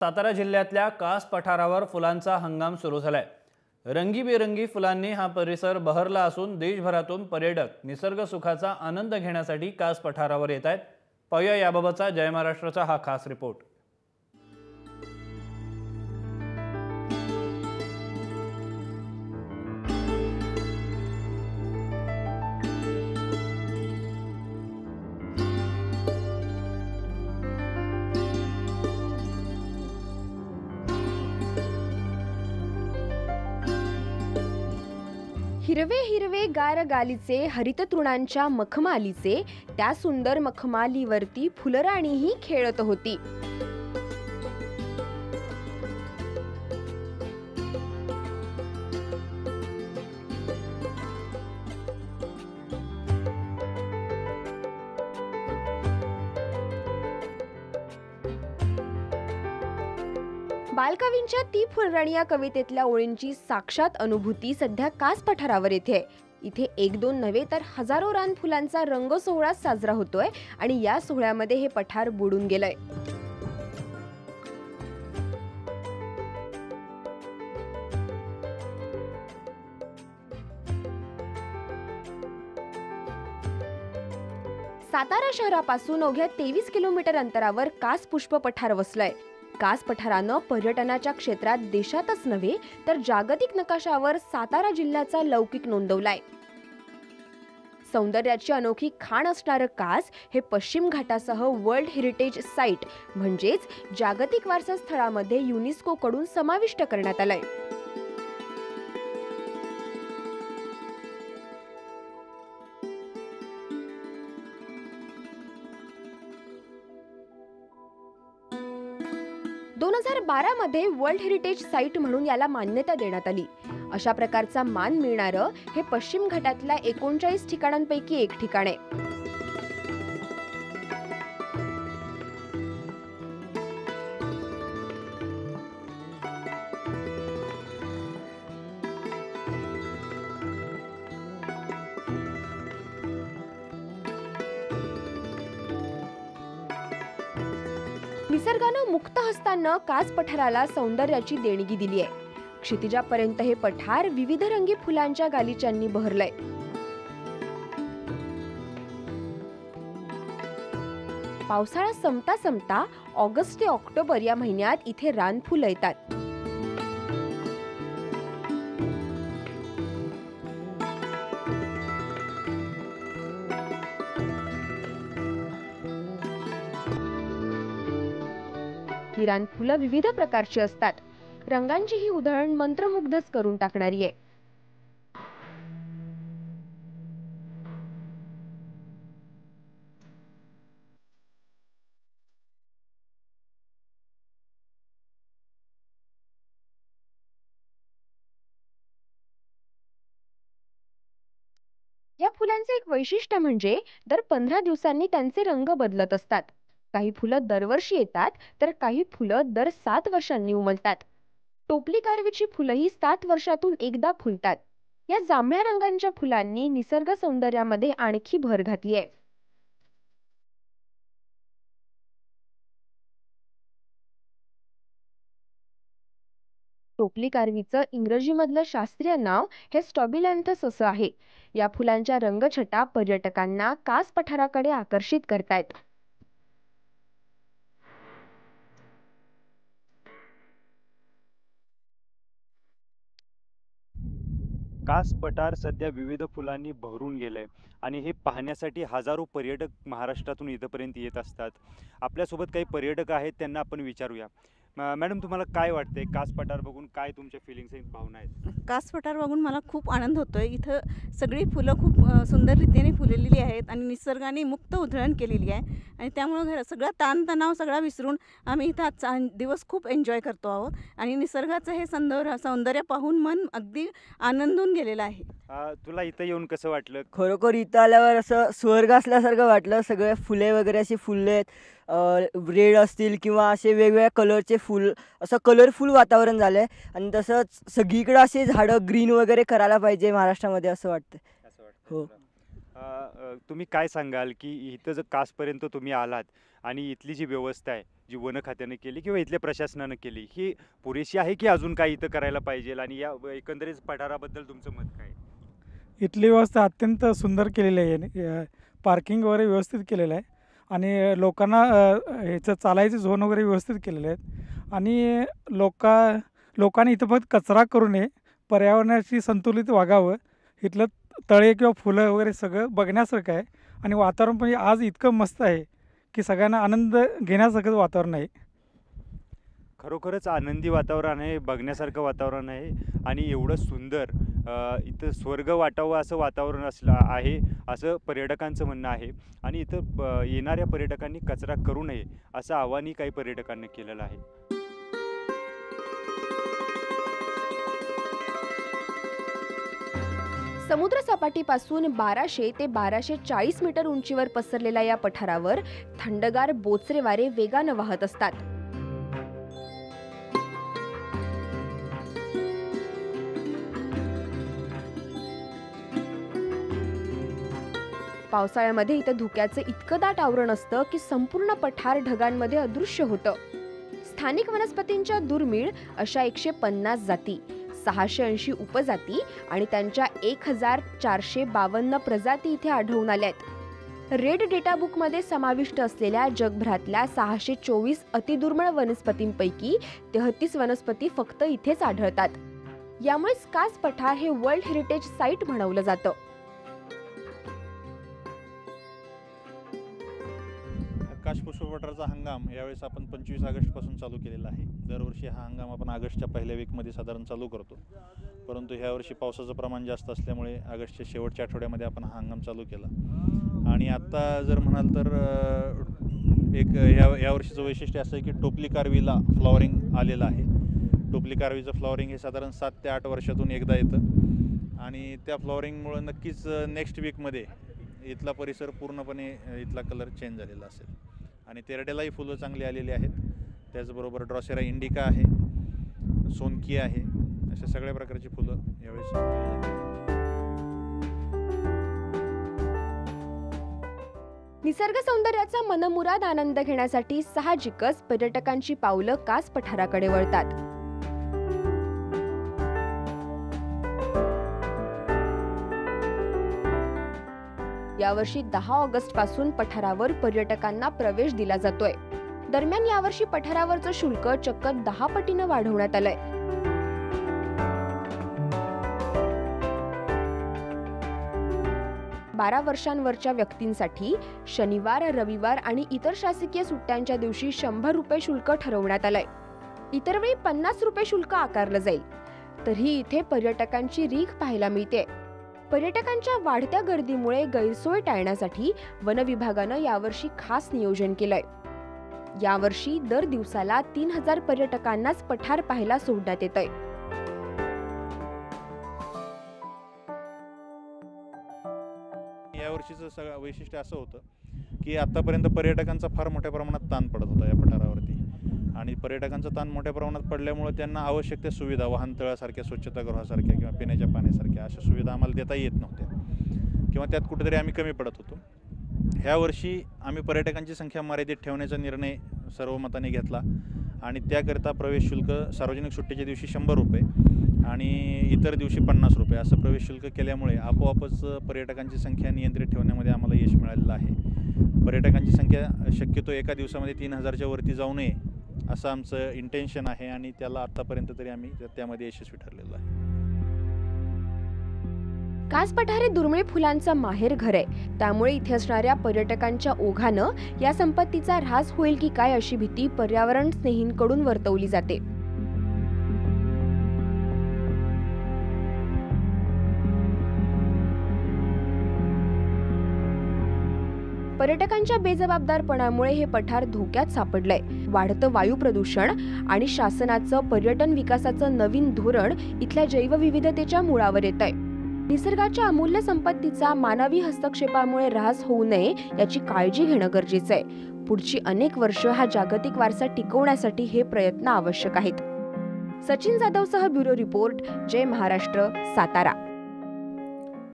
सातारा जिल्ह्यातल्या कास पठारावर फुलांचा हंगाम सुरू झालाय। रंगीबेरंगी फुलांनी हा परिसर बहरला असून देशभरातून पर्यटक निसर्ग सुखाचा आनंद घेण्यासाठी कास पठारावर येत आहेत। पाहूया याबाबतचा जय महाराष्ट्राचा हा खास रिपोर्ट। हिरवे हिरवे गार गालीचे हरित तृणांच्या मखमालीचे त्या सुंदर मखमालीवरती फुलराणीही खेळत होती। बालकवींच्या ती फुलराणी या कवितेतल्या ओळींची साक्षात अनुभूती सध्या कास पठारावर येते। इथे एक दोन नव्हे तर हजारो रान फुलांचा रंग सोहळा साजरा होतोय आणि या सोहळ्यामध्ये हे पठार बुडून गेलंय। सातारा शहरापासून अवघ्या 23 किलोमीटर अंतरावर कास पुष्प पठार वसलंय। कास पठारानं पर्यटनाच्या क्षेत्रात देशातच नव्हे तर जागतिक नकाशावर सातारा जिल्ह्याचा लौकिक नोंदवलाय। सौंदर्याची अनोखी खाण असणारं कास हे पश्चिम घाटासह वर्ल्ड हेरिटेज साइट म्हणजेच जागतिक वारसा स्थळामध्ये युनेस्को कडून समाविष्ट करण्यात आलंय। दोन 2012 मध्ये वर्ल्ड हेरिटेज साइट म्हणून याला मान्यता देण्यात आली। अशा प्रकारचा मान मिळणारं हे पश्चिम घाटातल्या 39 ठिकाणांपैकी एक ठिकाण आहे। निसर्गानं मुक्त हस्तानं कास पठाराला सौंदर्याची देणगी दिली आहे। क्षितिजापर्यंत हे पठार विविध रंगी फुलांच्या गालिच्यांनी बहरलंय। पावसाळा संपता संपता ऑगस्ट ते ऑक्टोबर या महिन्यात इथे रानफुलं येतात। ही रानफुलं विविध प्रकारची असतात। रंगांची ही उधळण मंत्रमुग्धच करून टाकणारी आहे। या फुलांचे एक वैशिष्ट्य म्हणजे दर 15 दिवसांनी त्यांचे रंग बदलत असतात। काही फुलं दरवर्षी येतात तर काही फुलं दर 7 वर्षांनी उमलतात। टोपली कारवीची फुलंही 7 वर्षातून एकदा फुलतात। या जांभळ्या रंगांच्या फुलांनी निसर्ग सौंदर्यामध्ये आणखी भर घातली आहे। टोपली कारवीचं इंग्रजीमधलं शास्त्रीय नाव हे स्टॉबिलॅन्थस असं आहे। या फुलांच्या रंगछटा पर्यटकांना कास पठाराकडे आकर्षित करतायत। कास पठार सध्या विविध फुलांनी भरून गेलंय आणि हे पाहण्यासाठी हजारो पर्यटक महाराष्ट्रातून इथपर्यंत येत असतात। आपल्यासोबत काही पर्यटक आहेत, त्यांना आपण विचारूया। मॅडम, तुम्हाला काय वाटतंय कास पठार बघून? काय तुमच्या फिलिंग्स आहेत, भावना आहेत? कास पठार बघून मला खूप आनंद होतोय। इथं सगळी फुलं खूप सुंदर रीतीने फुललेली आहेत आणि निसर्गाने मुक्त उधळण केलेली आहे आणि त्यामुळे सगळा ताणतणाव सगळा विसरून आम्ही इथं आजचा दिवस खूप एन्जॉय करतो आहोत आणि निसर्गाचं हे सौंदर्य पाहून मन अगदी आनंदून गेलेलं आहे। तुला इथं येऊन कसं वाटलं? खरोखर इथं आल्यावर असं स्वर्ग असल्यासारखं वाटलं। सगळे फुले वगैरे अशी फुललेत, रेड असतील किंवा असे वेगवेगळ्या कलरचे फुल, असं कलरफुल वातावरण झालंय आणि तसंच सगळीकडे असे झाडं ग्रीन वगैरे करायला पाहिजे महाराष्ट्रामध्ये असं वाटतं। असं वाटतं? हो। तुम्ही काय सांगाल की इथं जर कासपर्यंत तुम्ही आलात आणि इथली जी व्यवस्था आहे, जी वन खात्याने केली किंवा इथल्या प्रशासनानं केली, ही पुरेशी आहे की अजून काही इथं करायला पाहिजे? आणि या एकंदरीत पठाराबद्दल तुमचं मत काय आहे? इथली व्यवस्था अत्यंत सुंदर केलेली आहे. पार्किंग वगैरे व्यवस्थित केलेलं आहे आणि लोकांना ह्याचं चालायचे झोन वगैरे व्यवस्थित केलेले आहेत आणि लोकांनी इथं फक्त कचरा करू नये, पर्यावरणाशी संतुलित वागावं. इथलं तळे किंवा फुलं वगैरे सगळं बघण्यासारखं आहे आणि वातावरण पण आज इतकं मस्त आहे की सगळ्यांना आनंद घेण्यासारखं वातावरण आहे. खरोखरच आनंदी वातावरण आहे, बघण्यासारखं वातावरण आहे आणि एवढं सुंदर इथं स्वर्ग वाटावं असं वातावरण असलं आहे, असं पर्यटकांचं म्हणणं आहे. आणि इथं येणाऱ्या पर्यटकांनी कचरा करू नये असं आवाहनही काही पर्यटकांनी केलेलं आहे. समुद्र सपाटीपासून 1200 ते 1240 मीटर उंचीवर पसरलेल्या या पठारावर थंडगार बोचरे वारे वेगानं वाहत असतात. पावसाळ्यामध्ये इथं धुक्याचं इतकं दाट आवरण असतं की संपूर्ण पठार ढगांमध्ये अदृश्य होतं. स्थानिक वनस्पतींच्या दुर्मिळ अशा 150 जाती, 680 उपजाती आणि त्यांच्या 1452 प्रजाती इथे आढळून आल्यात. रेड डेटा बुकमध्ये समाविष्ट असलेल्या जगभरातल्या 624 अतिदुर्मिळ वनस्पतींपैकी 33 वनस्पती फक्त इथेच आढळतात. यामुळेच कास पठार हे वर्ल्ड हेरिटेज साईट म्हणवलं जातं. कास पुष्प पठाराचा हंगाम यावेळेस आपण 25 ऑगस्टपासून चालू केलेला आहे. दरवर्षी हा हंगाम आपण ऑगस्टच्या पहिल्या वीकमध्ये साधारण चालू करतो, परंतु ह्यावर्षी पावसाचं प्रमाण जास्त असल्यामुळे ऑगस्टच्या शेवटच्या आठवड्यामध्ये आपण हा हंगाम चालू केला. आणि आत्ता जर म्हणाल तर यावर्षीचं वैशिष्ट्य असं आहे की टोपली कारवीला फ्लॉवरिंग आलेलं आहे. टोपली कारवीचं फ्लॉवरिंग हे साधारण 7 ते 8 वर्षातून एकदा येतं आणि त्या फ्लॉवरिंगमुळं नक्कीच नेक्स्ट वीकमध्ये इथला परिसर पूर्णपणे इथला कलर चेंज झालेला असेल. आणि तेरड्यालाही फुलं चांगली आलेली आहेत. त्याचबरोबर ड्रॉसेरा इंडिका आहे, सोनकी आहे, अशा सगळ्या प्रकारची फुलं यावेळेस. निसर्ग सौंदर्याचा मनमुराद आनंद घेण्यासाठी साहजिकच पर्यटकांची पावलं कास पठाराकडे वळतात. यावर्षी 10 ऑगस्ट पासून पठारावर पर्यटकांना प्रवेश दिला जातोय. दरम्यान यावर्षी पठारावरचं शुल्क चक्क 10 पटीनं वाढवण्यात आलंय. बारा वर्षांवरच्या व्यक्तींसाठी शनिवार, रविवार आणि इतर शासकीय सुट्ट्यांच्या दिवशी 100 रुपये शुल्क ठरवण्यात आलंय. इतर वेळी 50 रुपये शुल्क आकारलं जाईल. तरीही इथे पर्यटकांची रीघ पाहायला मिळते. पर्यटकांच्या वाढत्या गर्दीमुळे गैरसोय टाळण्यासाठी वन विभागानं यावर्षी खास नियोजन केलंय. यावर्षी दर दिवसाला 3000 पर्यटकांनाच पठार पाहायला सोडण्यात येतंय. यावर्षीचं सगळं वैशिष्ट्य असं होतं की आतापर्यंत पर्यटकांचा फार मोठ्या प्रमाणात ताण पडत होता या पठारावरती. आणि पर्यटकांचा ताण मोठ्या प्रमाणात पडल्यामुळे त्यांना आवश्यक त्या सुविधा, वाहनतळासारख्या, स्वच्छतागृहासारख्या किंवा पिण्याच्या पाण्यासारख्या अशा सुविधा आम्हाला देता येत नव्हत्या किंवा त्यात कुठेतरी आम्ही कमी पडत होतो. ह्या वर्षी आम्ही पर्यटकांची संख्या मर्यादित ठेवण्याचा निर्णय सर्वमताने घेतला आणि त्याकरिता प्रवेश शुल्क सार्वजनिक सुट्टीच्या दिवशी 100 रुपये आणि इतर दिवशी 50 रुपये असं प्रवेश शुल्क केल्यामुळे आपोआपच पर्यटकांची संख्या नियंत्रित ठेवण्यामध्ये आम्हाला यश मिळालेलं आहे. पर्यटकांची संख्या शक्यतो एका दिवसामध्ये 3000च्या वरती जाऊ नये असं आमचं इंटेन्शन आहे आणि त्याला आतापर्यंत तरी आम्ही त्यामध्ये यशस्वी ठरलेलो आहे. कास पठार हे दुर्मिळ फुलांचं माहेर घर आहे. त्यामुळे इथे असणाऱ्या पर्यटकांच्या ओघानं या संपत्तीचा ऱ्हास होईल की काय अशी भीती पर्यावरण स्नेहींकडून वर्तवली जाते. पर्यटकांच्या बेजबाबदारपणामुळे हे पठार धोक्यात सापडलंय. वाढतं वायू प्रदूषण आणि शासनाचं पर्यटन विकासाचं नवीन धोरण इथल्या जैवविविधतेच्या मुळावर येतंय. निसर्गाच्या अमूल्य संपत्तीचा मानवी हस्तक्षेपामुळे ऱ्हास होऊ नये याची काळजी घेणं गरजेचं आहे. पुढची अनेक वर्ष हा जागतिक वारसा टिकवण्यासाठी हे प्रयत्न आवश्यक आहेत. सचिन जाधवसह ब्युरो रिपोर्ट, जय महाराष्ट्र, सातारा.